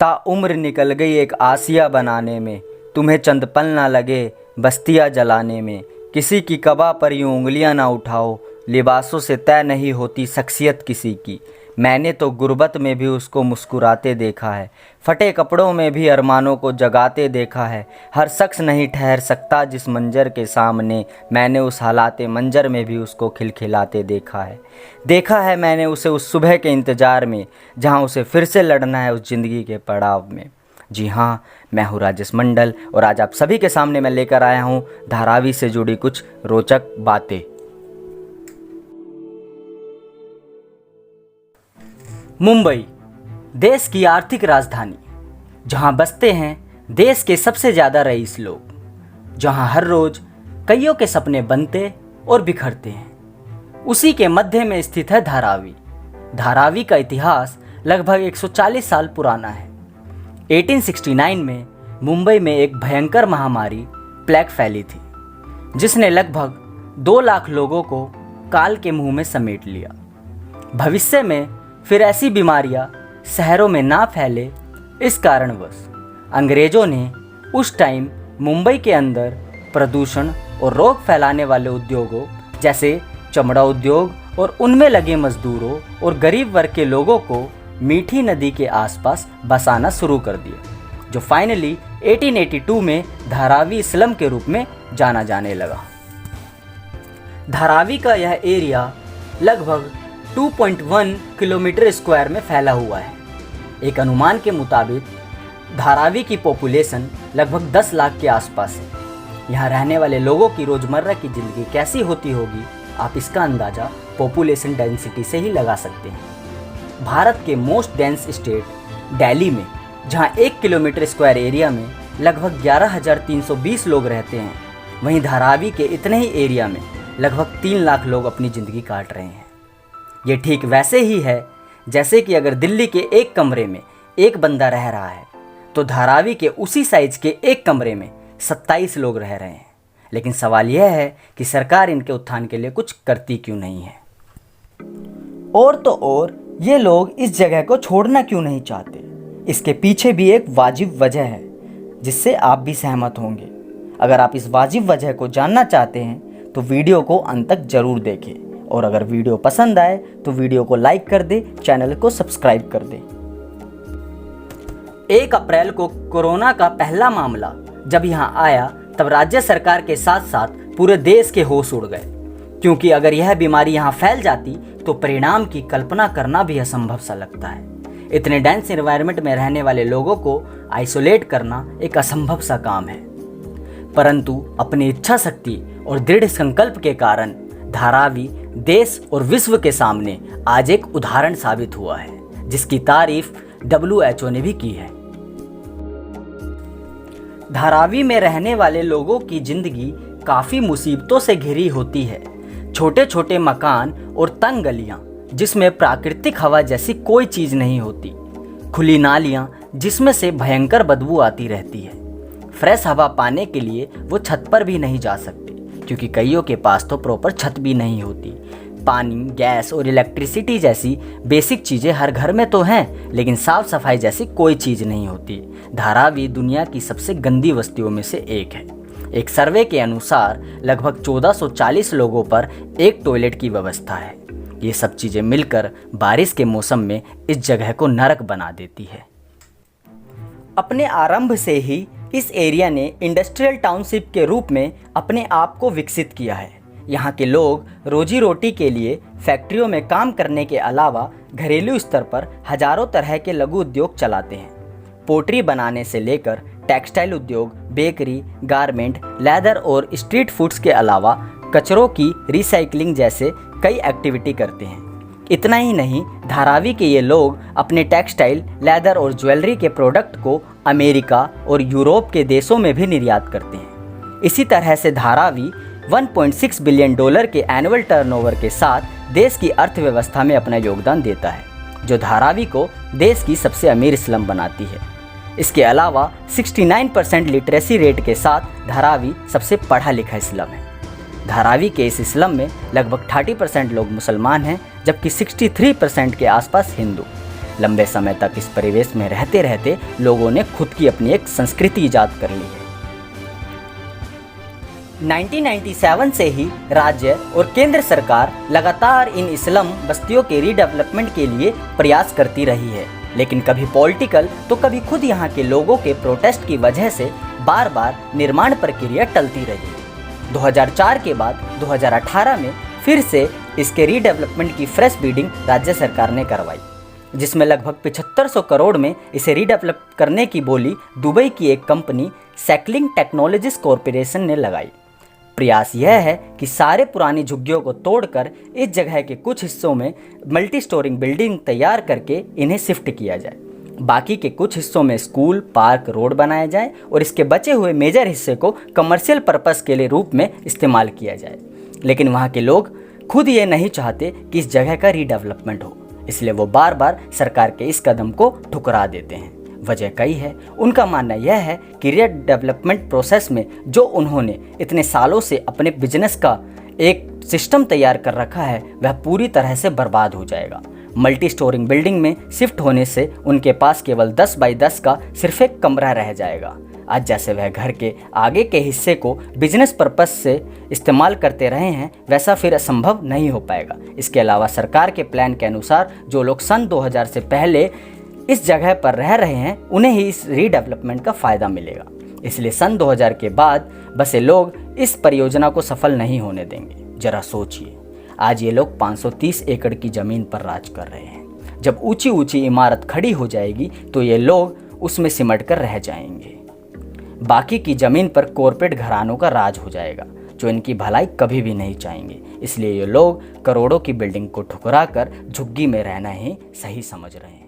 ताउम्र निकल गई एक आसिया बनाने में, तुम्हें चंद पल ना लगे बस्तियाँ जलाने में। किसी की कबा पर यूँ उंगलियाँ ना उठाओ, लिबासों से तय नहीं होती शख्सियत किसी की। मैंने तो गुर्बत में भी उसको मुस्कुराते देखा है, फटे कपड़ों में भी अरमानों को जगाते देखा है। हर शख्स नहीं ठहर सकता जिस मंजर के सामने, मैंने उस हालाते मंजर में भी उसको खिलखिलाते देखा है। देखा है मैंने उसे उस सुबह के इंतज़ार में, जहाँ उसे फिर से लड़ना है उस ज़िंदगी के पड़ाव में। जी हाँ, मैं हूँ राजेश मंडल और आज आप सभी के सामने मैं लेकर आया हूँ धारावी से जुड़ी कुछ रोचक बातें। मुंबई, देश की आर्थिक राजधानी, जहां बसते हैं देश के सबसे ज़्यादा रईस लोग, जहां हर रोज़ कईयों के सपने बनते और बिखरते हैं, उसी के मध्य में स्थित है धारावी। धारावी का इतिहास लगभग 140 साल पुराना है। 1869 में मुंबई में एक भयंकर महामारी प्लेग फैली थी, जिसने लगभग 2 लाख लोगों को काल के मुंह में समेट लिया। भविष्य में फिर ऐसी बीमारियां शहरों में ना फैले, इस कारणवश अंग्रेज़ों ने उस टाइम मुंबई के अंदर प्रदूषण और रोग फैलाने वाले उद्योगों जैसे चमड़ा उद्योग और उनमें लगे मजदूरों और गरीब वर्ग के लोगों को मीठी नदी के आसपास बसाना शुरू कर दिया, जो फाइनली 1882 में धारावी स्लम के रूप में जाना जाने लगा। धारावी का यह एरिया लगभग 2.1 किलोमीटर स्क्वायर में फैला हुआ है। एक अनुमान के मुताबिक धारावी की पॉपुलेशन लगभग 10 लाख के आसपास है। यहाँ रहने वाले लोगों की रोज़मर्रा की ज़िंदगी कैसी होती होगी, आप इसका अंदाज़ा पॉपुलेशन डेंसिटी से ही लगा सकते हैं। भारत के मोस्ट डेंस स्टेट दिल्ली में, जहाँ 1 किलोमीटर स्क्वायर एरिया में लगभग 11,320 लोग रहते हैं, वहीं धारावी के इतने ही एरिया में लगभग 3 लाख लोग अपनी ज़िंदगी काट रहे हैं। ये ठीक वैसे ही है जैसे कि अगर दिल्ली के एक कमरे में एक बंदा रह रहा है, तो धारावी के उसी साइज के एक कमरे में 27 लोग रह रहे हैं। लेकिन सवाल यह है कि सरकार इनके उत्थान के लिए कुछ करती क्यों नहीं है। और तो और ये लोग इस जगह को छोड़ना क्यों नहीं चाहते, इसके पीछे भी एक वाजिब वजह है जिससे आप भी सहमत होंगे। अगर आप इस वाजिब वजह को जानना चाहते हैं तो वीडियो को अंत तक ज़रूर देखें, और अगर वीडियो पसंद आए तो वीडियो को लाइक कर दे, चैनल को सब्सक्राइब कर दे। 1 अप्रैल को कोरोना का पहला मामला जब यहाँ आया, तब राज्य सरकार के साथ साथ पूरे देश के होश उड़ गए, क्योंकि अगर यह बीमारी यहाँ फैल जाती तो परिणाम की कल्पना करना भी असंभव सा लगता है। इतने डेंस एनवायरनमेंट में रहने वाले लोगों को आइसोलेट करना एक असंभव सा काम है, परंतु अपनी इच्छा शक्ति और दृढ़ संकल्प के कारण धारावी देश और विश्व के सामने आज एक उदाहरण साबित हुआ है, जिसकी तारीफ WHO ने भी की है। धारावी में रहने वाले लोगों की जिंदगी काफ़ी मुसीबतों से घिरी होती है। छोटे छोटे मकान और तंग गलियां, जिसमें प्राकृतिक हवा जैसी कोई चीज़ नहीं होती। खुली नालियां, जिसमें से भयंकर बदबू आती रहती है। फ्रेश हवा पाने के लिए वो छत पर भी नहीं जा सकते, क्योंकि कईयों के पास तो प्रॉपर छत भी नहीं होती। पानी, गैस और इलेक्ट्रिसिटी जैसी बेसिक चीज़ें हर घर में तो हैं, लेकिन साफ़ सफाई जैसी कोई चीज़ नहीं होती। धारावी दुनिया की सबसे गंदी बस्तियों में से एक है। एक सर्वे के अनुसार लगभग 1440 लोगों पर एक टॉयलेट की व्यवस्था है। ये सब चीज़ें मिलकर बारिश के मौसम में इस जगह को नरक बना देती है। अपने आरंभ से ही इस एरिया ने इंडस्ट्रियल टाउनशिप के रूप में अपने आप को विकसित किया है। यहाँ के लोग रोजी रोटी के लिए फैक्ट्रियों में काम करने के अलावा घरेलू स्तर पर हजारों तरह के लघु उद्योग चलाते हैं। पोट्री बनाने से लेकर टेक्सटाइल उद्योग, बेकरी, गारमेंट, लेदर और स्ट्रीट फूड्स के अलावा कचरों की रिसाइकलिंग जैसे कई एक्टिविटी करते हैं। इतना ही नहीं, धारावी के ये लोग अपने टेक्सटाइल, लेदर और ज्वेलरी के प्रोडक्ट को अमेरिका और यूरोप के देशों में भी निर्यात करते हैं। इसी तरह से धारावी $1.6 बिलियन के एनुअल टर्नओवर के साथ देश की अर्थव्यवस्था में अपना योगदान देता है, जो धारावी को देश की सबसे अमीर स्लम बनाती है। इसके अलावा 69% लिटरेसी रेट के साथ धारावी सबसे पढ़ा लिखा स्लम है। धारावी के इस स्लम में लगभग 30% लोग मुसलमान हैं, जबकि 63% के आसपास हिंदू। लंबे समय तक इस परिवेश में रहते रहते लोगों ने खुद की अपनी एक संस्कृति ईजाद कर ली है। 1997 से ही राज्य और केंद्र सरकार लगातार इन स्लम बस्तियों के रीडेवलपमेंट के लिए प्रयास करती रही है, लेकिन कभी पॉलिटिकल तो कभी खुद यहाँ के लोगों के प्रोटेस्ट की वजह से बार बार निर्माण प्रक्रिया टलती रही। 2004 के बाद 2018 में फिर से इसके रीडेवलपमेंट की फ्रेश बिडिंग राज्य सरकार ने करवाई, जिसमें लगभग 7500 करोड़ में इसे रीडेवलप करने की बोली दुबई की एक कंपनी सैकलिंग टेक्नोलॉजीज कॉरपोरेशन ने लगाई। प्रयास यह है कि सारे पुरानी झुग्गियों को तोड़कर इस जगह के कुछ हिस्सों में मल्टी स्टोरिंग बिल्डिंग तैयार करके इन्हें शिफ्ट किया जाए। बाकी के कुछ हिस्सों में स्कूल, पार्क, रोड बनाया जाए और इसके बचे हुए मेजर हिस्से को कमर्शियल पर्पस के लिए रूप में इस्तेमाल किया जाए। लेकिन वहाँ के लोग खुद ये नहीं चाहते कि इस जगह का रीडेवलपमेंट हो, इसलिए वो बार बार सरकार के इस कदम को ठुकरा देते हैं। वजह कई है। उनका मानना यह है कि रीडेवलपमेंट प्रोसेस में जो उन्होंने इतने सालों से अपने बिजनेस का एक सिस्टम तैयार कर रखा है वह पूरी तरह से बर्बाद हो जाएगा। मल्टी स्टोरिंग बिल्डिंग में शिफ्ट होने से उनके पास केवल 10 बाई 10 का सिर्फ एक कमरा रह जाएगा। आज जैसे वह घर के आगे के हिस्से को बिजनेस पर्पस से इस्तेमाल करते रहे हैं वैसा फिर असंभव नहीं हो पाएगा। इसके अलावा सरकार के प्लान के अनुसार जो लोग सन 2000 से पहले इस जगह पर रह रहे हैं उन्हें ही इस रीडेवलपमेंट का फ़ायदा मिलेगा। इसलिए सन 2000 के बाद बसे लोग इस परियोजना को सफल नहीं होने देंगे। जरा सोचिए, आज ये लोग 530 एकड़ की ज़मीन पर राज कर रहे हैं। जब ऊंची ऊंची इमारत खड़ी हो जाएगी तो ये लोग उसमें सिमट कर रह जाएंगे। बाकी की ज़मीन पर कॉरपोरेट घरानों का राज हो जाएगा जो इनकी भलाई कभी भी नहीं चाहेंगे। इसलिए ये लोग करोड़ों की बिल्डिंग को ठुकरा कर झुग्गी में रहना ही सही समझ रहे हैं।